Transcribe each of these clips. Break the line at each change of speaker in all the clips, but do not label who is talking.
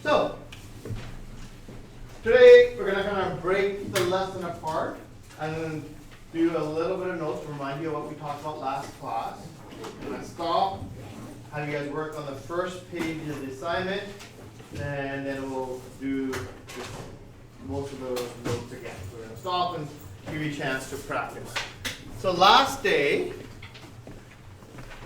So, today we're going to kind of break the lesson apart and do a little bit of notes to remind you of what we talked about last class. I'm going to stop, have you guys work on the first page of the assignment, and then we'll do most of those notes again. So we're going to stop and give you a chance to practice. So last day,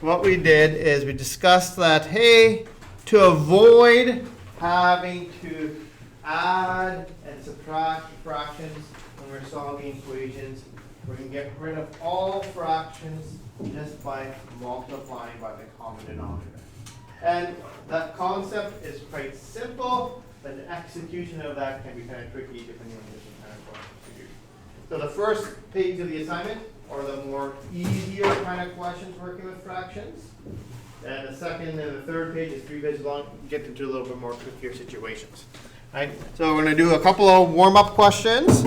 what we did is we discussed that, hey, to avoid having to add and subtract fractions when we're solving equations, we're going to get rid of all fractions just by multiplying by the common denominator. And that concept is quite simple, but the execution of that can be kind of tricky depending on different kind of questions you do. So the first page of the assignment are the more easier kind of questions working with fractions. And the second and the third page is 3 pages long, get into a little bit more trickier situations. Right? So we're going to do a couple of warm-up questions,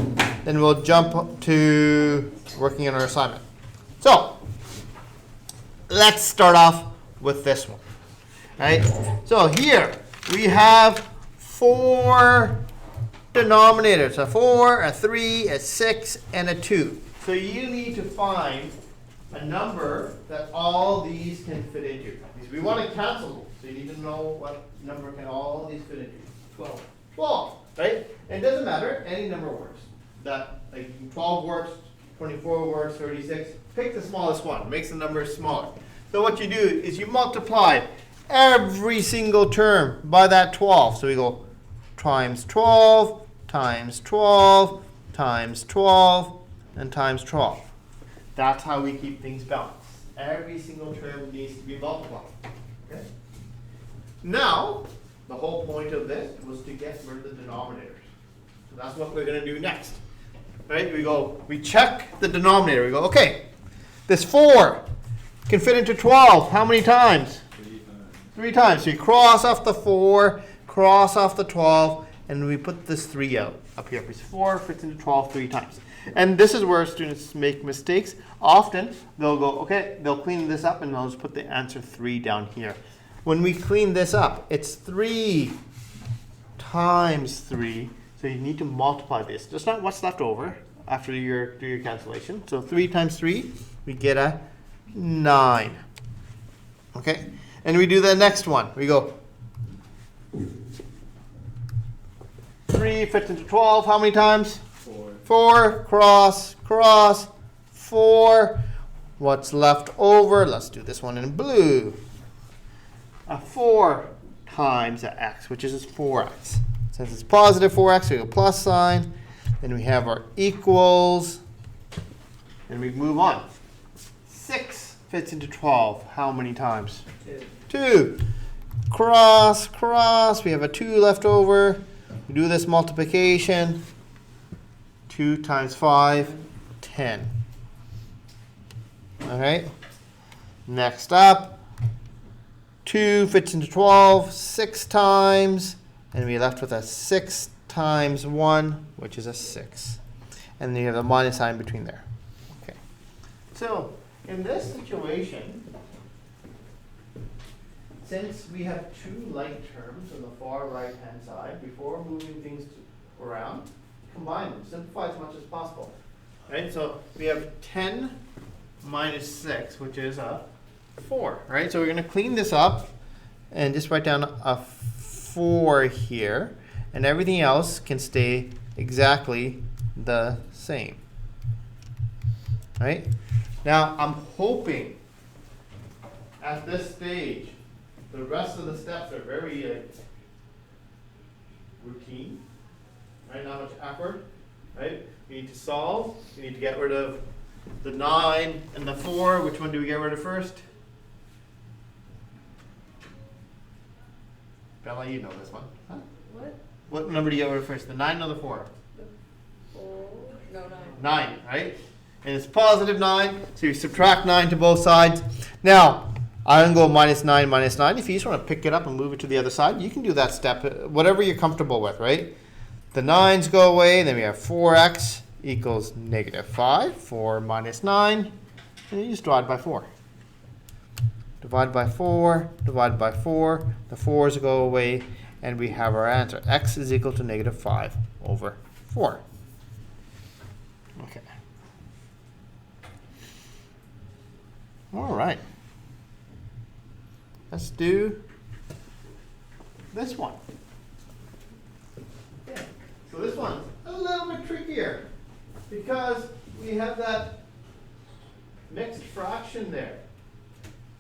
then we'll jump to working on our assignment. So let's start off with this one. Right? So here we have 4 denominators, a 4, a 3, a 6, and a 2. So you need to find a number that all these can fit into. Because we want to cancel them, so you need to know what number can all these fit into. 12. 12, right? And it doesn't matter, any number works. That like 12 works, 24 works, 36. Pick the smallest one, makes the number smaller. So what you do is you multiply every single term by that 12. So we go times 12, times 12, times 12, and times 12. That's how we keep things balanced. Every single term needs to be multiplied. Okay? Now, the whole point of this was to get rid of the denominators. So that's what we're going to do next. Right? We check the denominator. We go, okay, this 4 can fit into 12. How many times? 3 times. So you cross off the 4, cross off the 12, and we put this 3 out up here. Because 4 fits into 12 3 times. And this is where students make mistakes. Often they'll go, okay, they'll clean this up and they'll just put the answer 3 down here. When we clean this up, it's 3 times 3. So you need to multiply this. Just not what's left over after you do your cancellation. So 3 times 3, we get a 9. Okay? And we do the next one. We go 3 fits into 12. How many times? 4, cross, cross, 4. What's left over? Let's do this one in blue. A 4 times a x, which is 4x. Since it's positive 4x, we go plus sign. Then we have our equals. And we move on. 6 fits into 12. How many times? 2. Cross, cross. We have a 2 left over. We do this multiplication. 2 times 5, 10. All right. Next up, 2 fits into 12 6 times, and we're left with a 6 times 1, which is a 6. And then you have a minus sign between there. Okay. So in this situation, since we have 2 like terms on the far right-hand side, before moving things around, combine them, simplify as much as possible. Right? So we have 10 minus 6, which is a 4. Right? So we're going to clean this up and just write down a 4 here, and everything else can stay exactly the same. Right? Now I'm hoping at this stage the rest of the steps are very routine. Right, not much effort, right? You need to solve. You need to get rid of the 9 and the 4. Which one do we get rid of first? Bella, you know this one. Huh?
What?
What number do you get rid of first? The 9 or the 4?
The 4. No, 9.
9, right? And it's positive 9, so you subtract 9 to both sides. Now, I'm going to go minus 9, minus 9. If you just want to pick it up and move it to the other side, you can do that step, whatever you're comfortable with, right? The 9's go away, then we have 4x equals negative 5. 4 minus 9, and you just divide by 4. Divide by 4, divide by 4. The 4's go away, And we have our answer. X is equal to negative 5 over 4. Okay. All right. Let's do this one. Okay. So this one's a little bit trickier because we have that mixed fraction there.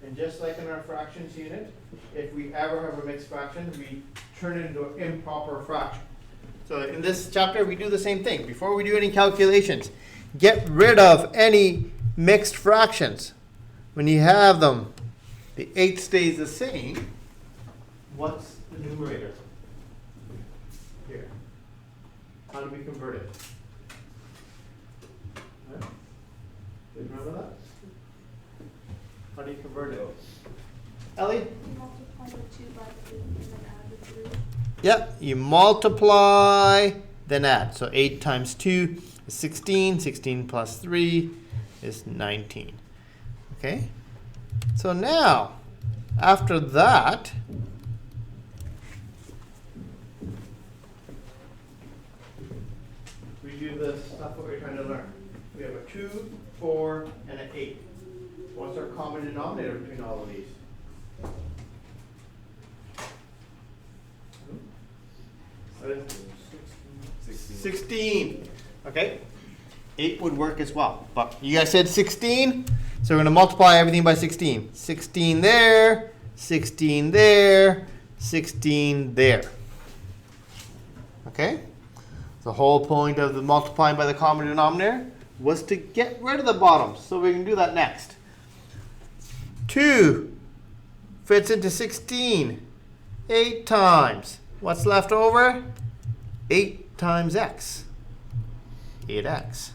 And just like in our fractions unit, if we ever have a mixed fraction, we turn it into an improper fraction. So in this chapter, we do the same thing. Before we do any calculations, get rid of any mixed fractions. When you have them, the 8 stays the same. What's the numerator? Here. How do we convert it? Right? Do you remember that? How do you convert it? Ellie?
You multiply the 2 by the 8 and then add the 3.
Yep, you multiply, then add. So 8 times 2 is 16. 16 plus 3 is 19. Okay? So now, after that, we do the stuff what we're trying to learn. We have a 2, 4, and an 8. What's our common denominator between all of these? 16. Okay. 8 would work as well. But you guys said 16, so we're going to multiply everything by 16. 16 there, 16 there, 16 there. Okay? The whole point of the multiplying by the common denominator was to get rid of the bottoms. So we can do that next. 2 fits into 16 8 times. What's left over? 8 times x. 8x.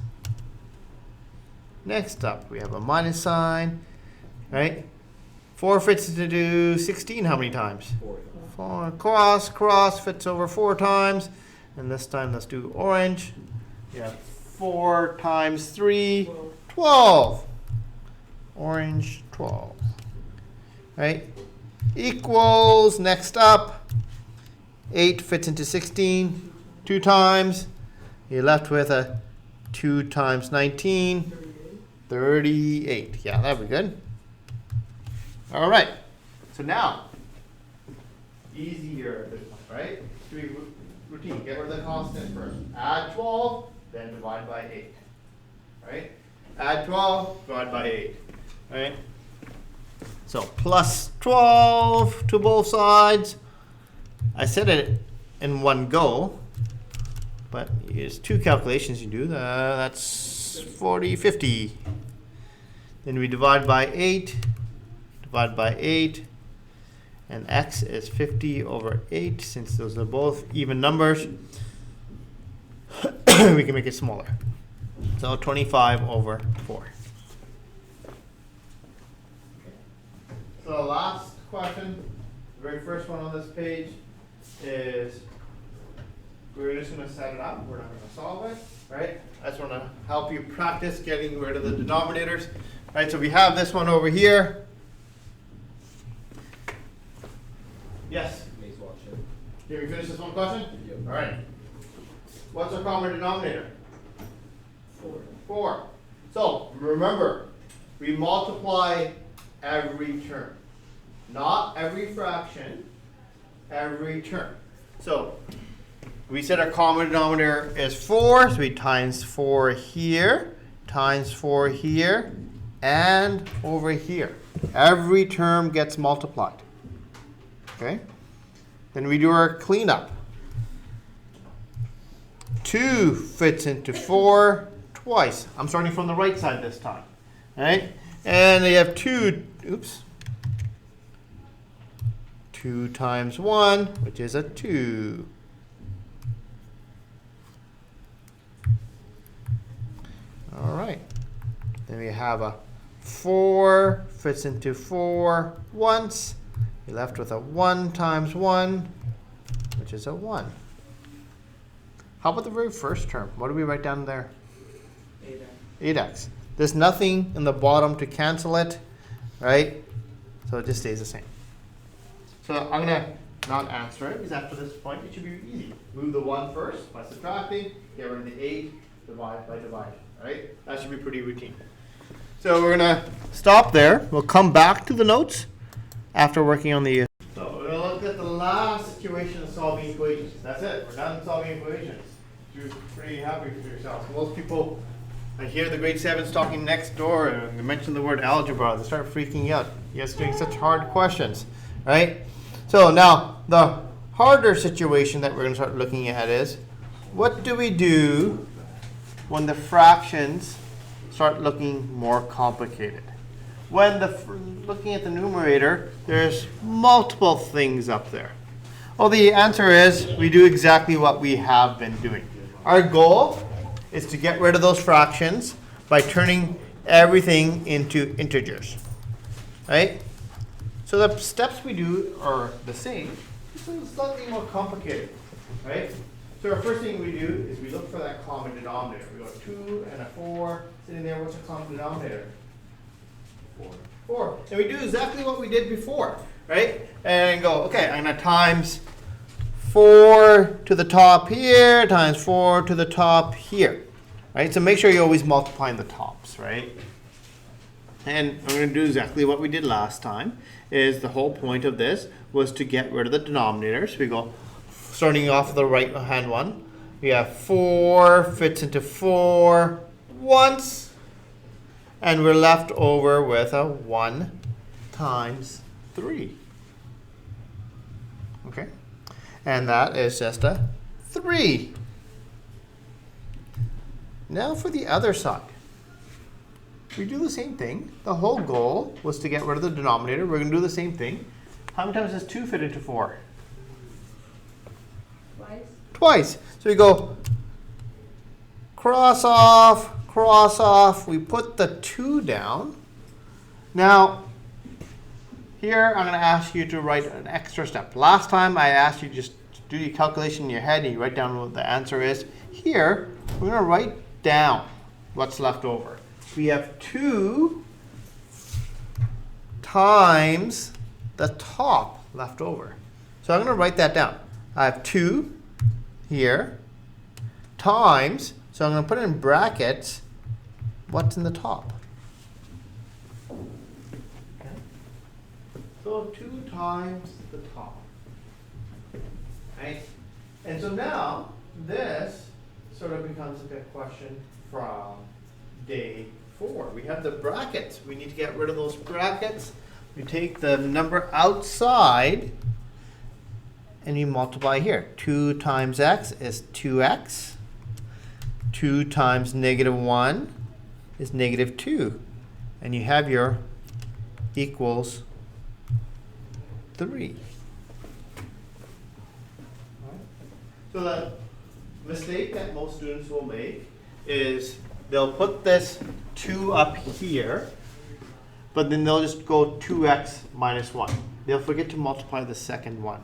Next up, we have a minus sign, right? 4 fits into 16 how many times? 4. Cross fits over 4 times. And this time, let's do orange. You have 4 times 3, 12. Orange, 12. Right? Equals, next up, 8 fits into 16 2 times. You're left with a 2 times 19, 38. Yeah, that'd be good. All right. So now, easier this one, right? Do we routine? Get rid of the constant first. Add 12, then divide by 8. Right? Add 12, divide by 8. Right? So plus 12 to both sides. I said it in one go, but it's 2 calculations you do. That's 40, 50. Then we divide by 8, divide by 8, and x is 50 over 8. Since those are both even numbers, we can make it smaller. So 25 over 4. So the last question, the very first one on this page, is we're just going to set it up. We're not going to solve it, right? I just want to help you practice getting rid of the denominators. Right, so we have this one over here. Yes? Can we finish this one question?
Yep.
All right. What's our common denominator?
4.
4. So remember, we multiply every term. Not every fraction, every term. So we said our common denominator is 4, so we times 4 here, times 4 here, and over here. Every term gets multiplied. Okay? Then we do our cleanup. 2 fits into 4 twice. I'm starting from the right side this time. Right? And they have 2, 2 times 1, which is a 2. All right. Then we have a 4 fits into 4 once. You're left with a 1 times 1, which is a 1. How about the very first term? What do we write down there?
8x.
8x. There's nothing in the bottom to cancel it, right? So it just stays the same. So I'm going to not answer it, because after this point it should be easy. Move the 1 first by subtracting, get rid of the 8, divide by dividing, right? That should be pretty routine. So we're going to stop there. We'll come back to the notes after working on the. So we're going to look at the last situation of solving equations. That's it. We're done solving equations. You're pretty happy with yourselves. Most people, I hear the grade 7s talking next door and they mention the word algebra. They start freaking out. You guys are doing such hard questions, right? So now the harder situation that we're going to start looking at is, what do we do when the fractions start looking more complicated? When looking at the numerator, there's multiple things up there. Well, the answer is we do exactly what we have been doing. Our goal is to get rid of those fractions by turning everything into integers, right? So the steps we do are the same, just slightly more complicated, right? So our first thing we do is we look for that common denominator. We go 2 and a 4 sitting there. What's a common denominator? 4. And we do exactly what we did before, right? And go, okay, I'm going to times 4 to the top here times 4 to the top here, right? So make sure you're always multiplying the tops, right? And we're going to do exactly what we did last time. Is the whole point of this was to get rid of the denominators. We go starting off with the right hand one. We have 4 fits into 4 once, and we're left over with a 1 times 3. Okay, and that is just a 3. Now for the other side. We do the same thing. The whole goal was to get rid of the denominator. We're going to do the same thing. How many times does 2 fit into 4? Twice. So we go cross off. We put the 2 down. Now, here I'm going to ask you to write an extra step. Last time I asked you just to do your calculation in your head and you write down what the answer is. Here, we're going to write down what's left over. We have 2 times the top left over. So I'm going to write that down. I have 2 here times, so I'm going to put it in brackets, what's in the top. Okay. So 2 times the top. Right? And so now this sort of becomes a question from day 4. We have the brackets. We need to get rid of those brackets. We take the number outside and you multiply here. 2 times x is 2x. 2 times -1 is -2. And you have your equals 3. So the mistake that most students will make is they'll put this 2 up here, but then they'll just go 2x minus 1. They'll forget to multiply the second one.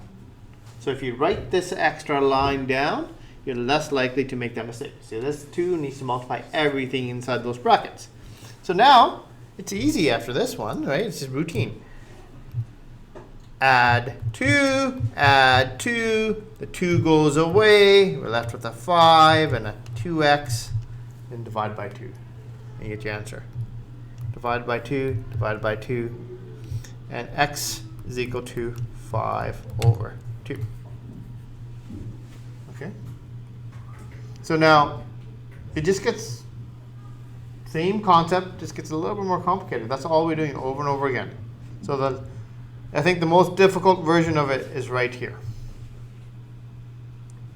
So if you write this extra line down, you're less likely to make that mistake. So this 2 needs to multiply everything inside those brackets. So now, it's easy after this one, right? It's just routine. Add 2, the 2 goes away, we're left with a 5 and a 2x, then divide by 2. And you get your answer. Divide by 2, and x is equal to 5 over 2. Okay? So now, it just gets, same concept, just gets a little bit more complicated. That's all we're doing over and over again. So I think the most difficult version of it is right here.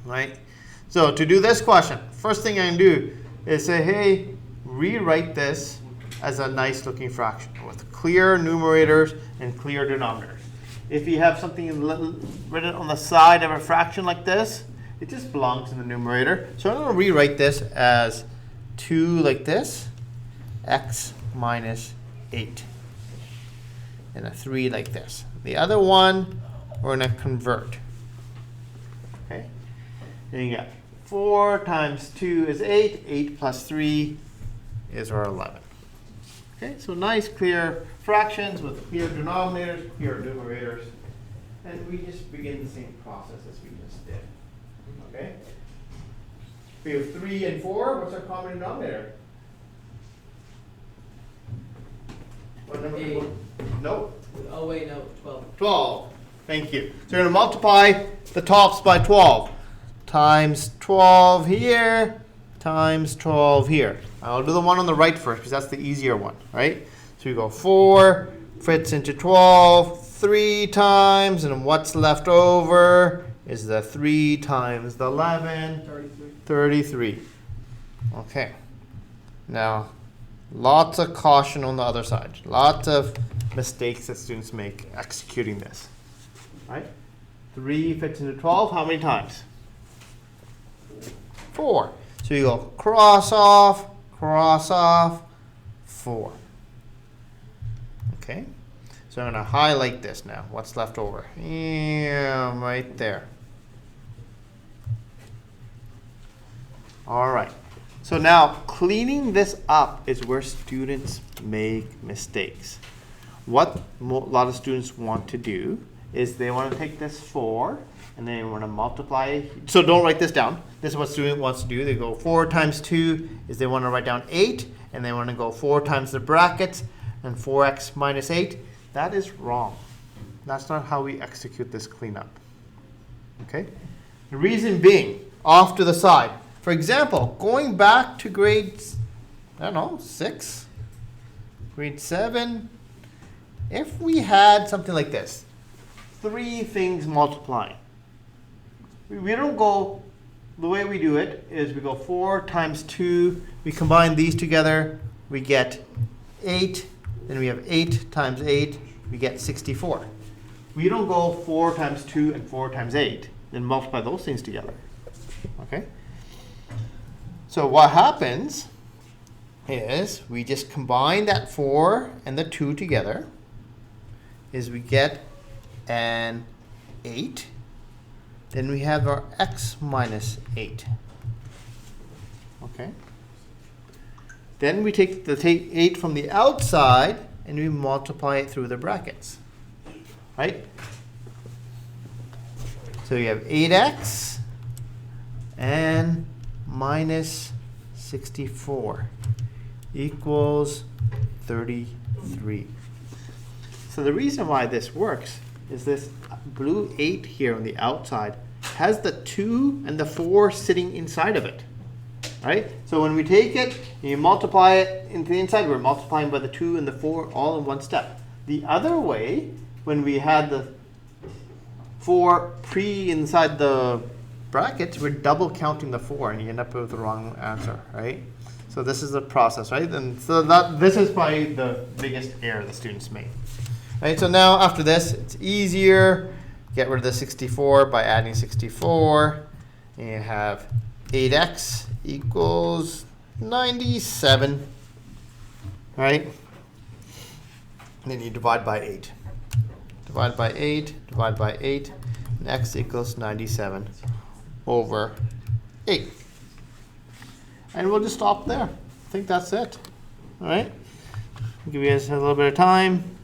Right? So to do this question, first thing I can do is say, hey, rewrite this as a nice looking fraction with clear numerators and clear denominators. If you have something written on the side of a fraction like this, it just belongs in the numerator. So I'm going to rewrite this as 2 like this, x minus 8. And a 3 like this. The other one, we're going to convert. Okay? And you got 4 times 2 is 8. 8 plus 3 is our 11. Okay, so nice clear fractions with clear denominators, clear numerators. and we just begin the same process as we just did. Okay? We have 3 and 4. What's our common denominator? What number?
8.
Nope.
Oh wait, no, 12.
12. Thank you. So we're going to multiply the tops by 12. Times 12 here, times 12 here. I'll do the one on the right first because that's the easier one, right? So we go 4 fits into 12 3 times, and what's left over is the 3 times the 11, 33. Okay. Now, lots of caution on the other side. Lots of mistakes that students make executing this. Right? 3 fits into 12. How many times? 4. So you go cross off, 4. Okay? So I'm going to highlight this now. What's left over? Yeah, right there. All right. So now cleaning this up is where students make mistakes. What a lot of students want to do is they want to take this 4 and they want to multiply. So don't write this down. This is what student wants to do. They go 4 times 2 is they want to write down 8, and they want to go 4 times the brackets and 4x minus 8. That is wrong. That's not how we execute this cleanup. Okay? The reason being, off to the side. For example, going back to grade, 6, grade 7, if we had something like this, 3 things multiplying. We don't go, the way we do it is we go 4 times 2, we combine these together, we get 8, then we have 8 times 8, we get 64. We don't go 4 times 2 and 4 times 8, then multiply those things together. Okay? So what happens is we just combine that 4 and the 2 together, is we get an 8. Then we have our x minus 8. Okay. Then we take the 8 from the outside and we multiply it through the brackets. Right? So we have 8x and minus 64 equals 33. So the reason why this works is this blue 8 here on the outside has the 2 and the 4 sitting inside of it. Right? So when we take it and you multiply it into the inside, we're multiplying by the 2 and the 4 all in one step. The other way, when we had the 4 inside the brackets, we're double counting the 4 and you end up with the wrong answer, right? So this is the process, right? And so this is probably the biggest error the students make. Right, so now after this, it's easier. Get rid of the 64 by adding 64. And you have 8x equals 97. Right? And then you divide by 8. Divide by 8, divide by 8, and x equals 97 over 8. And we'll just stop there. I think that's it. All right? Give you guys a little bit of time.